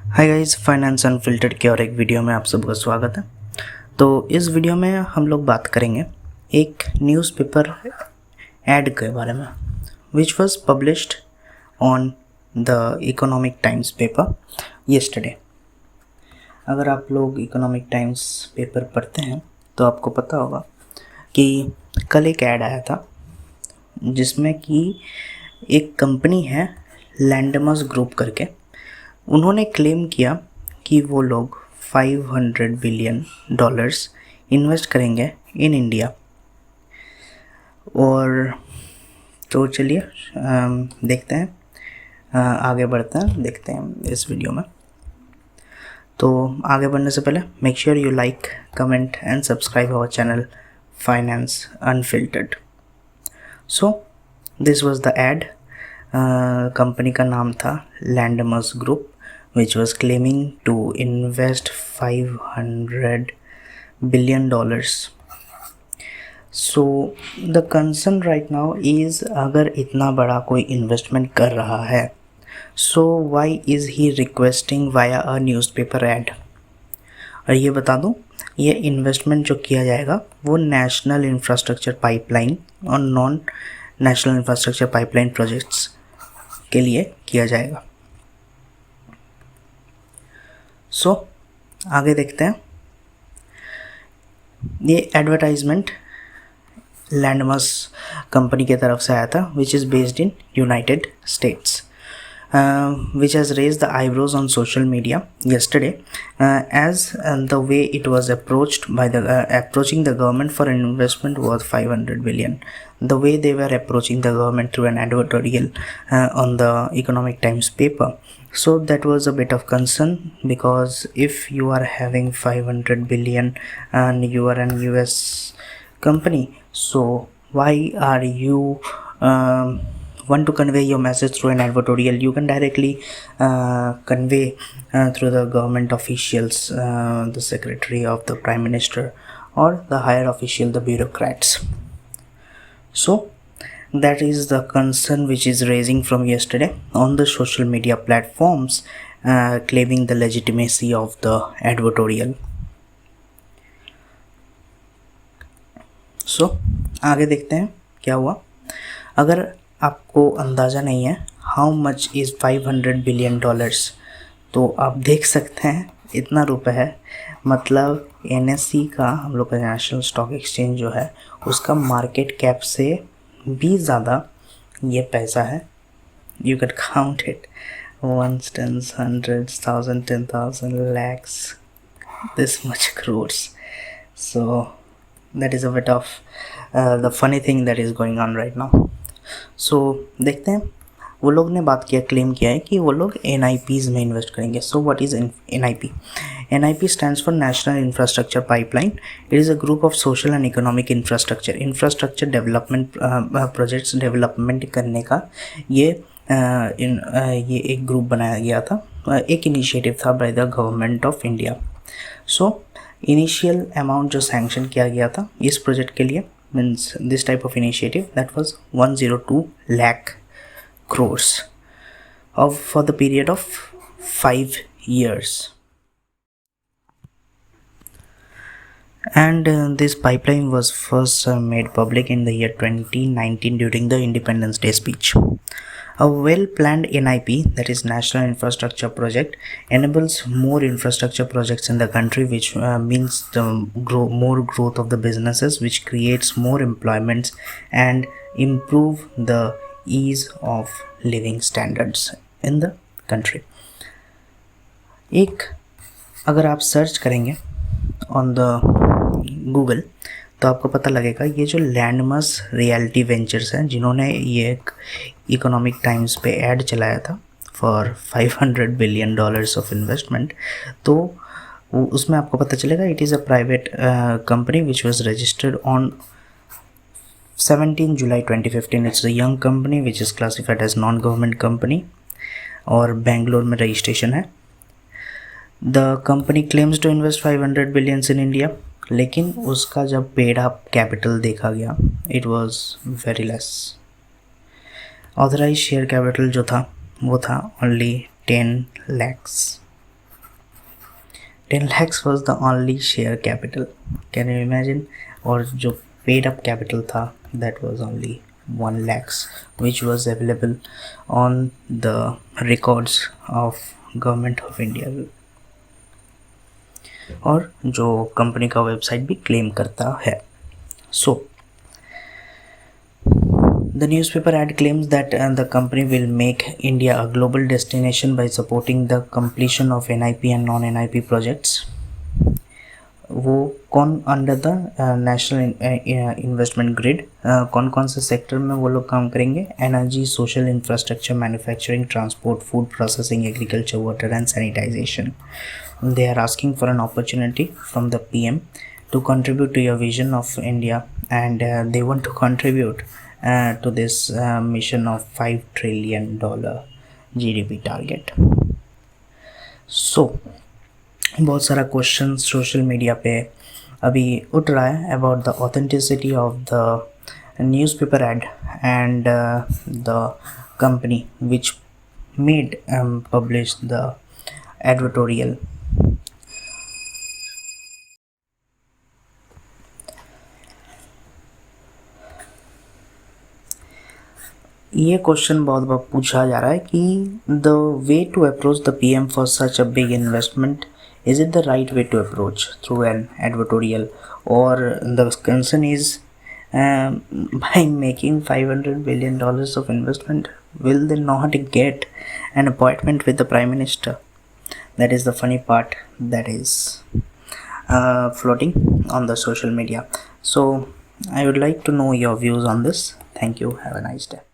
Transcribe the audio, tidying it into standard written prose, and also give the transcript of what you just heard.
Hi guys, finance unfiltered के और एक वीडियो में आप सबका स्वागत है। तो इस वीडियो में हम लोग बात करेंगे एक न्यूज़पेपर ऐड के बारे में which was published on the economic times paper yesterday. अगर आप लोग इकोनॉमिक टाइम्स पेपर पढ़ते हैं तो आपको पता होगा कि कल एक ऐड आया था जिसमें कि एक कंपनी है लैंडमास ग्रुप करके, उन्होंने क्लेम किया कि वो लोग $500 बिलियन इन्वेस्ट करेंगे इन इंडिया। और तो चलिए देखते हैं, आगे बढ़ते हैं, देखते हैं इस वीडियो में। तो आगे बढ़ने से पहले make sure you like, comment and subscribe our channel finance unfiltered. So this was the ad. Company का नाम था Landmass Group which was claiming to invest $500 billion. So the concern right now is अगर इतना बड़ा कोई investment कर रहा है so why is he requesting via a newspaper ad? और ये बता दूँ, ये इन्वेस्टमेंट जो किया जाएगा वो नेशनल इंफ्रास्ट्रक्चर पाइपलाइन और non national infrastructure pipeline projects के लिए किया जाएगा। सो आगे देखते हैं। ये एडवर्टाइजमेंट लैंडमास कंपनी की तरफ से आया था which is based in United states, which has raised the eyebrows on social media yesterday as the way it was approached by approaching the government for an investment worth $500 billion. The way they were approaching the government through an editorial on the Economic Times paper. So that was a bit of concern, because if you are having $500 billion and you are an US company, so why are you want to convey your message through an editorial? You can directly convey through the government officials, the secretary of the prime minister or the higher official, the bureaucrats. So that is the concern which is raising from yesterday on the social media platforms, claiming the legitimacy of the editorial. So आगे देखते हैं क्या हुआ। अगर आपको अंदाज़ा नहीं है हाउ मच इज़ $500 बिलियन, तो आप देख सकते हैं इतना रुपए है। मतलब NSE का, हम लोग का नेशनल स्टॉक एक्सचेंज जो है, उसका मार्केट कैप से भी ज़्यादा ये पैसा है। You can count it, ones, tens, hundreds, thousand, 10,000, lakhs, this much crores. So that is a bit of the funny thing that is going on right now. सो देखते हैं। वो लोग ने बात किया, क्लेम किया है कि वो लोग NIPs में इन्वेस्ट करेंगे। So what is NIP? NIP stands for national infrastructure pipeline. It is a group of social and economic infrastructure development projects development करने का ये एक ग्रुप बनाया गया था, एक इनिशिएटिव था by the government of India. So initial amount जो सैंक्शन किया गया था इस प्रोजेक्ट के लिए, means this type of initiative, that was 102 lakh crores for the period of 5 years. And this pipeline was first made public in the year 2019 during the Independence Day speech. A well-planned NIP, that is National Infrastructure Project, enables more infrastructure projects in the country, which means the more growth of the businesses, which creates more employments and improve the ease of living standards in the country. एक अगर आप search करेंगे on the Google तो आपको पता लगेगा ये जो लैंडमास रियल्टी वेंचर्स हैं, जिन्होंने ये एक इकोनॉमिक टाइम्स पे ऐड चलाया था फॉर $500 बिलियन ऑफ इन्वेस्टमेंट, तो उसमें आपको पता चलेगा it is a private company which was registered on 17 July 2015. It's a young company which is classified as non government company और बेंगलोर में रजिस्ट्रेशन है। The company claims to invest 500 billion in India, लेकिन उसका जब पेड अप कैपिटल देखा गया it was very less. Authorise share capital जो था वो था only 10 lakhs 10 lakhs was the only share capital. Can you imagine? और जो paid up capital था, that was only 1 lakhs, which was available on the records of Government of India. और जो company का वेबसाइट भी क्लेम करता है. So the newspaper ad claims that the company will make India a global destination by supporting the completion of NIP and non-NIP projects. वो कौन under the national investment grid कौन कौन से sector में वो लोग काम करेंगे? Energy, social infrastructure, manufacturing, transport, food processing, agriculture, water and sanitisation. They are asking for an opportunity from the PM to contribute to your vision of India, and they want to contribute to this mission of $5 trillion GDP target. So बहुत सारा question social media पे अभी उठ रहा है about the authenticity of the newspaper ad and the company which made publish the advertorial. ये question बहुत बार पूछा जा रहा है कि the way to approach the PM for such a big investment, is it the right way to approach through an advertorial, or the concern is by making $500 billion of investment, will they not get an appointment with the Prime Minister? That is the funny part that is floating on the social media. So I would like to know your views on this. Thank you. Have a nice day.